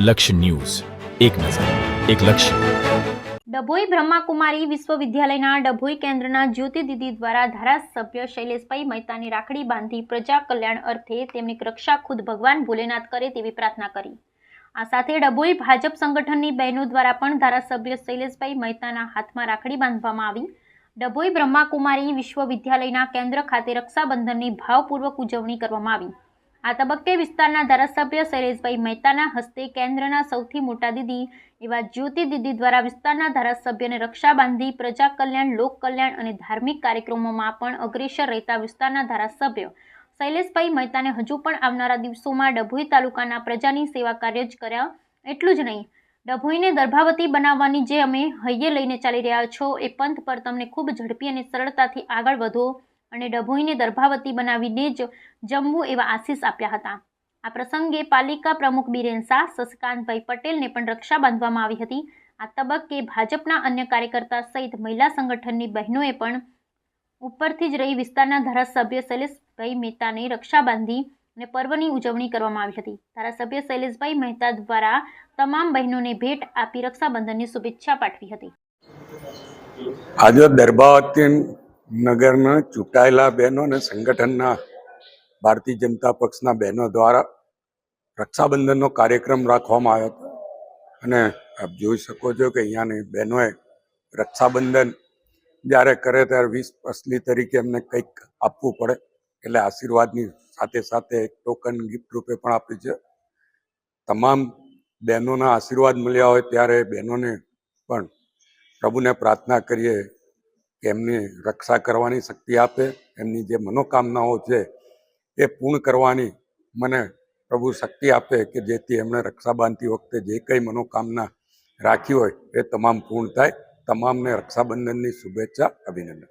લક્ષ્ય ન્યૂઝ, એક નજર, એક લક્ષ્ય. ડભોઈ બ્રહ્માકુમારી વિશ્વવિદ્યાલયના ડભોઈ કેન્દ્રના જ્યોતિ દીદી દ્વારા ધારાસભ્ય શૈલેષભાઈ મહેતાની રાખડી બાંધી પ્રજા કલ્યાણ અર્થે તેમની રક્ષા ખુદ ભગવાન ભોલેનાથ કરે તેવી પ્રાર્થના કરી. આ સાથે ડભોઈ ભાજપ સંગઠનની બહેનો દ્વારા પણ ધારાસભ્ય શૈલેષભાઈ મહેતાના હાથમાં રાખડી બાંધવામાં આવી. ડભોઈ બ્રહ્માકુમારી વિશ્વવિદ્યાલયના કેન્દ્ર ખાતે રક્ષાબંધનની ભાવપૂર્વક ઉજવણી કરવામાં આવી. આ તબક્કે વિસ્તારના ધારાસભ્ય શૈલેષભાઈ મહેતાના હસ્તે કેન્દ્રના સૌથી મોટા દીદી એવા જ્યોતિ દીદી દ્વારા વિસ્તારના ધારાસભ્યને રક્ષા બાંધી પ્રજા કલ્યાણ, લોક કલ્યાણ અને ધાર્મિક કાર્યક્રમોમાં પણ અગ્રેસર રહેતા વિસ્તારના ધારાસભ્ય શૈલેષભાઈ મહેતાને હજુ પણ આવનારા દિવસોમાં ડભોઈ તાલુકાના પ્રજાની સેવા કાર્ય જ કર્યા. એટલું જ નહીં, ડભોઈને દર્ભાવતી બનાવવાની જે અમે હૈયે લઈને ચાલી રહ્યા છો એ પંથ પર તમને ખૂબ ઝડપી અને સરળતાથી આગળ વધો અને ડભોઈને દર્ભાવતી બનાવીને જ જમવું એવા આશીષ આપ્યા હતા. આ પ્રસંગે પાલિકા પ્રમુખ બિરેન શાહ, શશિકાંતભાઈ પટેલને પણ રક્ષા બાંધવામાં આવી હતી. આ તબક્કે ભાજપના અન્ય કાર્યકર્તા સહિત મહિલા સંગઠનની બહેનોએ પણ ઉપરથી જ રહી વિસ્તારના ધારાસભ્ય શૈલેષભાઈ મહેતાને રક્ષા બાંધી અને પર્વની ઉજવણી કરવામાં આવી હતી. ધારાસભ્ય શૈલેષભાઈ મહેતા દ્વારા તમામ બહેનોને ભેટ આપી રક્ષાબંધનની શુભેચ્છા પાઠવી હતી. આજે દર્ભાવતી નગરના ચૂંટાયેલા બહેનો અને સંગઠનના ભારતીય જનતા પક્ષના બહેનો દ્વારા રક્ષાબંધનનો કાર્યક્રમ રાખવામાં આવ્યો હતો અને આપ જોઈ શકો છો કે અહીંયાની બહેનોએ રક્ષાબંધન જ્યારે કરે ત્યારે 20 તરીકે એમને કંઈક આપવું પડે એટલે આશીર્વાદની સાથે સાથે એક ટોકન ગિફ્ટ રૂપે પણ આપી છે. તમામ બહેનોના આશીર્વાદ મળ્યા હોય ત્યારે બહેનોને પણ પ્રભુને પ્રાર્થના કરીએ કે એમની રક્ષા કરવાની શક્તિ આપે, એમની જે મનોકામનાઓ છે એ પૂર્ણ કરવાની મને પ્રભુ શક્તિ આપે કે જેથી એમણે રક્ષા બાંધતી વખતે જે કંઈ મનોકામના રાખી હોય એ તમામ પૂર્ણ થાય. તમામને રક્ષાબંધનની શુભેચ્છા, અભિનંદન.